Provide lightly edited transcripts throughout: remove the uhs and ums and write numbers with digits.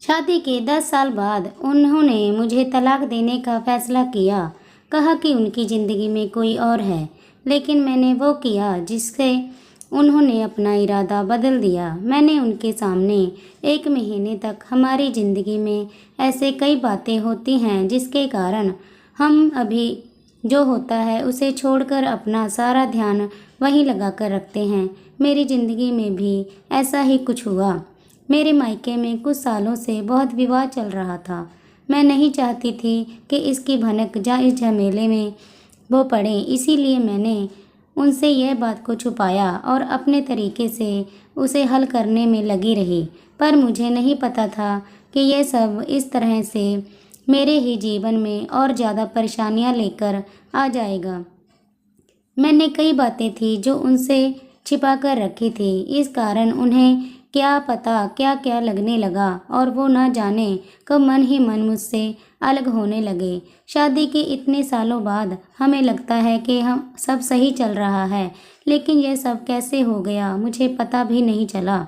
शादी के 10 साल बाद उन्होंने मुझे तलाक देने का फैसला किया। कहा कि उनकी ज़िंदगी में कोई और है, लेकिन मैंने वो किया जिससे उन्होंने अपना इरादा बदल दिया। मैंने उनके सामने 1 महीने तक हमारी ज़िंदगी में ऐसे कई बातें होती हैं जिसके कारण हम अभी जो होता है उसे छोड़कर अपना सारा ध्यान वहीं लगा कर रखते हैं। मेरी ज़िंदगी में भी ऐसा ही कुछ हुआ। मेरे मायके में कुछ सालों से बहुत विवाद चल रहा था। मैं नहीं चाहती थी कि इसकी भनक जा इस झमेले में वो पड़े, इसीलिए मैंने उनसे यह बात को छुपाया और अपने तरीके से उसे हल करने में लगी रही। पर मुझे नहीं पता था कि यह सब इस तरह से मेरे ही जीवन में और ज़्यादा परेशानियां लेकर आ जाएगा। मैंने कई बातें थी जो उनसे छिपा कर रखी थी, इस कारण उन्हें क्या पता क्या क्या लगने लगा और वो ना जाने कब मन ही मन मुझसे अलग होने लगे। शादी के इतने सालों बाद हमें लगता है कि हम सब सही चल रहा है, लेकिन यह सब कैसे हो गया मुझे पता भी नहीं चला।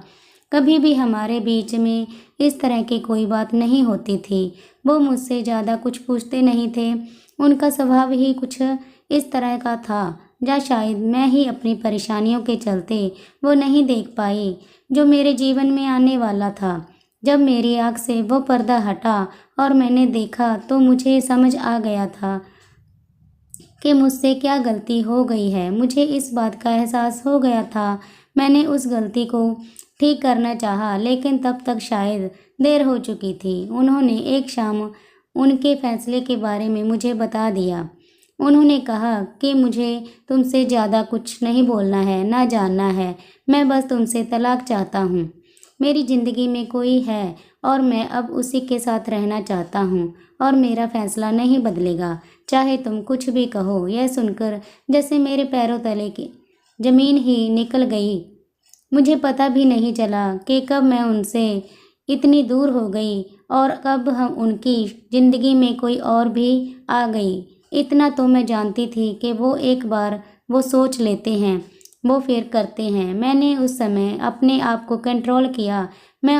कभी भी हमारे बीच में इस तरह की कोई बात नहीं होती थी। वो मुझसे ज़्यादा कुछ पूछते नहीं थे। उनका स्वभाव ही कुछ इस तरह का था, या शायद मैं ही अपनी परेशानियों के चलते वो नहीं देख पाई जो मेरे जीवन में आने वाला था। जब मेरी आँख से वो पर्दा हटा और मैंने देखा तो मुझे समझ आ गया था कि मुझसे क्या गलती हो गई है। मुझे इस बात का एहसास हो गया था। मैंने उस गलती को ठीक करना चाहा, लेकिन तब तक शायद देर हो चुकी थी। उन्होंने एक शाम उनके फैसले के बारे में मुझे बता दिया। उन्होंने कहा कि मुझे तुमसे ज़्यादा कुछ नहीं बोलना है, ना जानना है। मैं बस तुमसे तलाक चाहता हूँ। मेरी ज़िंदगी में कोई है और मैं अब उसी के साथ रहना चाहता हूँ और मेरा फैसला नहीं बदलेगा, चाहे तुम कुछ भी कहो। यह सुनकर जैसे मेरे पैरों तले की ज़मीन ही निकल गई। मुझे पता भी नहीं चला कि कब मैं उनसे इतनी दूर हो गई और कब हम उनकी ज़िंदगी में कोई और भी आ गई। इतना तो मैं जानती थी कि वो एक बार वो सोच लेते हैं वो फिर करते हैं। मैंने उस समय अपने आप को कंट्रोल किया। मैं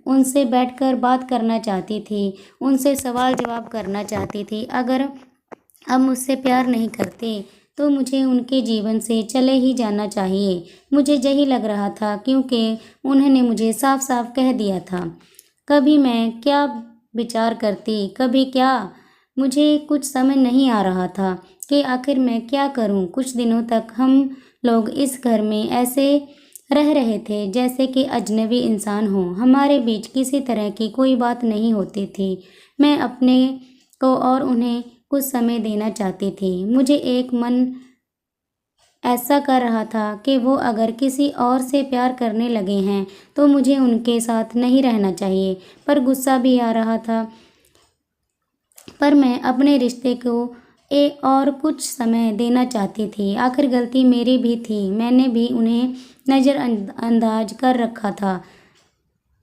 उनसे बैठकर बात करना चाहती थी, उनसे सवाल जवाब करना चाहती थी। अगर अब मुझसे प्यार नहीं करते तो मुझे उनके जीवन से चले ही जाना चाहिए। मुझे यही लग रहा था, क्योंकि उन्होंने मुझे साफ साफ कह दिया था। कभी मैं क्या विचार करती, कभी क्या। मुझे कुछ समझ नहीं आ रहा था कि आखिर मैं क्या करूं। कुछ दिनों तक हम लोग इस घर में ऐसे रह रहे थे जैसे कि अजनबी इंसान हो। हमारे बीच किसी तरह की कोई बात नहीं होती थी। मैं अपने को और उन्हें कुछ समय देना चाहती थी। मुझे एक मन ऐसा कर रहा था कि वो अगर किसी और से प्यार करने लगे हैं तो मुझे उनके साथ नहीं रहना चाहिए। पर गुस्सा भी आ रहा था। पर मैं अपने रिश्ते को और कुछ समय देना चाहती थी। आखिर गलती मेरी भी थी। मैंने भी उन्हें नज़रअंदाज कर रखा था।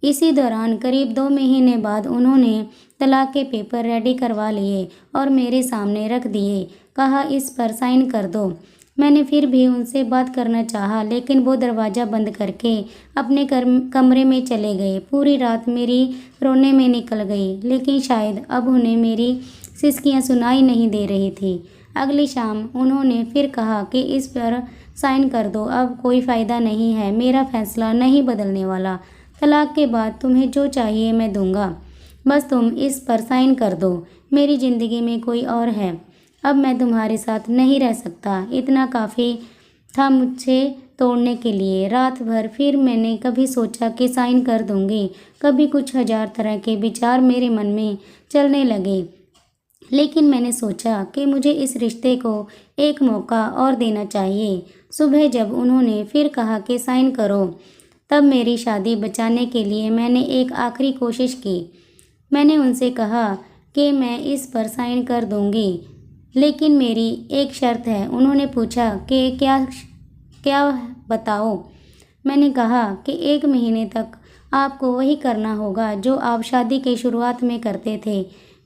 इसी दौरान करीब 2 महीने बाद उन्होंने तलाक के पेपर रेडी करवा लिए और मेरे सामने रख दिए। कहा, इस पर साइन कर दो। मैंने फिर भी उनसे बात करना चाहा, लेकिन वो दरवाज़ा बंद करके अपने कमरे में चले गए। पूरी रात मेरी रोने में निकल गई, लेकिन शायद अब उन्हें मेरी सिसकियाँ सुनाई नहीं दे रही थी। अगली शाम उन्होंने फिर कहा कि इस पर साइन कर दो। अब कोई फ़ायदा नहीं है, मेरा फैसला नहीं बदलने वाला। तलाक के बाद तुम्हें जो चाहिए मैं दूंगा, बस तुम इस पर साइन कर दो। मेरी ज़िंदगी में कोई और है। अब मैं तुम्हारे साथ नहीं रह सकता। इतना काफ़ी था मुझे तोड़ने के लिए। रात भर फिर मैंने कभी सोचा कि साइन कर दूंगी, कभी कुछ हजार तरह के विचार मेरे मन में चलने लगे। लेकिन मैंने सोचा कि मुझे इस रिश्ते को एक मौका और देना चाहिए। सुबह जब उन्होंने फिर कहा कि साइन करो, तब मेरी शादी बचाने के लिए मैंने एक आखिरी कोशिश की। मैंने उनसे कहा कि मैं इस पर साइन कर दूंगी, लेकिन मेरी एक शर्त है। उन्होंने पूछा कि क्या बताओ। मैंने कहा कि 1 महीने तक आपको वही करना होगा जो आप शादी के शुरुआत में करते थे।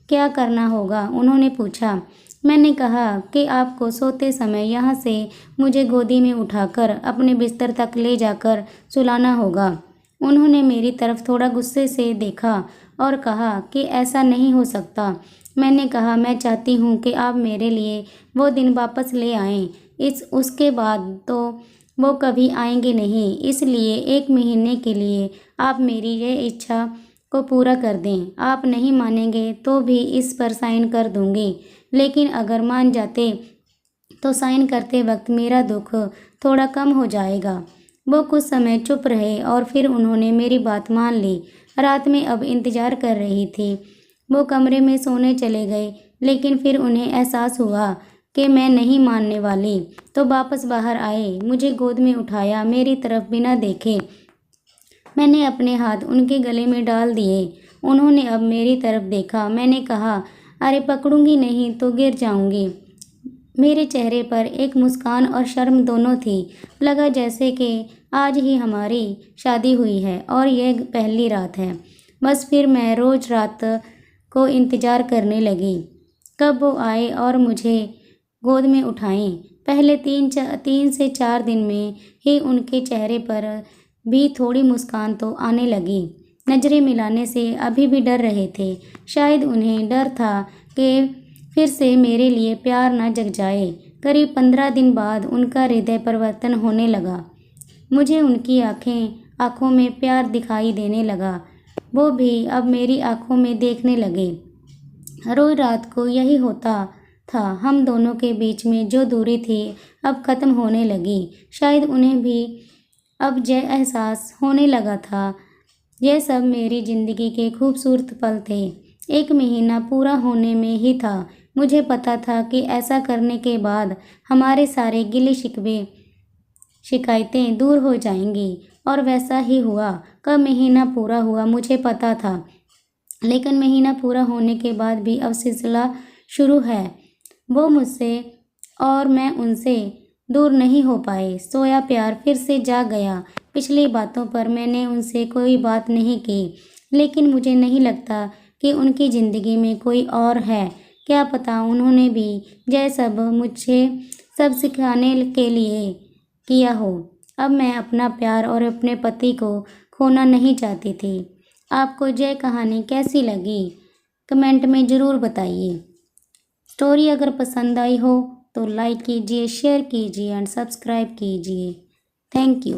क्या करना होगा? उन्होंने पूछा। मैंने कहा कि आपको सोते समय यहाँ से मुझे गोदी में उठाकर अपने बिस्तर तक ले जाकर सुलाना होगा। उन्होंने मेरी तरफ थोड़ा गुस्से से देखा और कहा कि ऐसा नहीं हो सकता। मैंने कहा, मैं चाहती हूँ कि आप मेरे लिए वो दिन वापस ले आएं। उसके बाद तो वो कभी आएंगे नहीं, इसलिए 1 महीने के लिए आप मेरी ये इच्छा को पूरा कर दें। आप नहीं मानेंगे तो भी इस पर साइन कर दूंगी, लेकिन अगर मान जाते तो साइन करते वक्त मेरा दुख थोड़ा कम हो जाएगा। वो कुछ समय चुप रहे और फिर उन्होंने मेरी बात मान ली। रात में अब इंतजार कर रही थी। वो कमरे में सोने चले गए, लेकिन फिर उन्हें एहसास हुआ कि मैं नहीं मानने वाली, तो वापस बाहर आए, मुझे गोद में उठाया, मेरी तरफ बिना देखे मैंने अपने हाथ उनके गले में डाल दिए। उन्होंने अब मेरी तरफ देखा। मैंने कहा, अरे पकड़ूंगी नहीं तो गिर जाऊंगी। मेरे चेहरे पर एक मुस्कान और शर्म दोनों थी। लगा जैसे कि आज ही हमारी शादी हुई है और यह पहली रात है। बस फिर मैं रोज रात को इंतज़ार करने लगी कब वो आए और मुझे गोद में उठाएं। पहले 3 से 4 दिन में ही उनके चेहरे पर भी थोड़ी मुस्कान तो आने लगी। नजरें मिलाने से अभी भी डर रहे थे। शायद उन्हें डर था कि फिर से मेरे लिए प्यार न जग जाए। करीब 15 दिन बाद उनका हृदय परिवर्तन होने लगा। मुझे उनकी आंखों में प्यार दिखाई देने लगा। वो भी अब मेरी आंखों में देखने लगे। रोज रात को यही होता था। हम दोनों के बीच में जो दूरी थी अब खत्म होने लगी। शायद उन्हें भी अब यह एहसास होने लगा था। यह सब मेरी जिंदगी के खूबसूरत पल थे। 1 महीना पूरा होने में ही था। मुझे पता था कि ऐसा करने के बाद हमारे सारे गिले शिकायतें दूर हो जाएंगी, और वैसा ही हुआ। कब महीना पूरा हुआ मुझे पता था, लेकिन महीना पूरा होने के बाद भी अब सिलसिला शुरू है। वो मुझसे और मैं उनसे दूर नहीं हो पाए। सोया प्यार फिर से जाग गया। पिछली बातों पर मैंने उनसे कोई बात नहीं की, लेकिन मुझे नहीं लगता कि उनकी ज़िंदगी में कोई और है। क्या पता उन्होंने भी यह सब मुझे सब सिखाने के लिए किया हो। अब मैं अपना प्यार और अपने पति को खोना नहीं चाहती थी। आपको यह कहानी कैसी लगी कमेंट में ज़रूर बताइए। स्टोरी अगर पसंद आई हो तो लाइक कीजिए, शेयर कीजिए एंड सब्सक्राइब कीजिए। Thank you.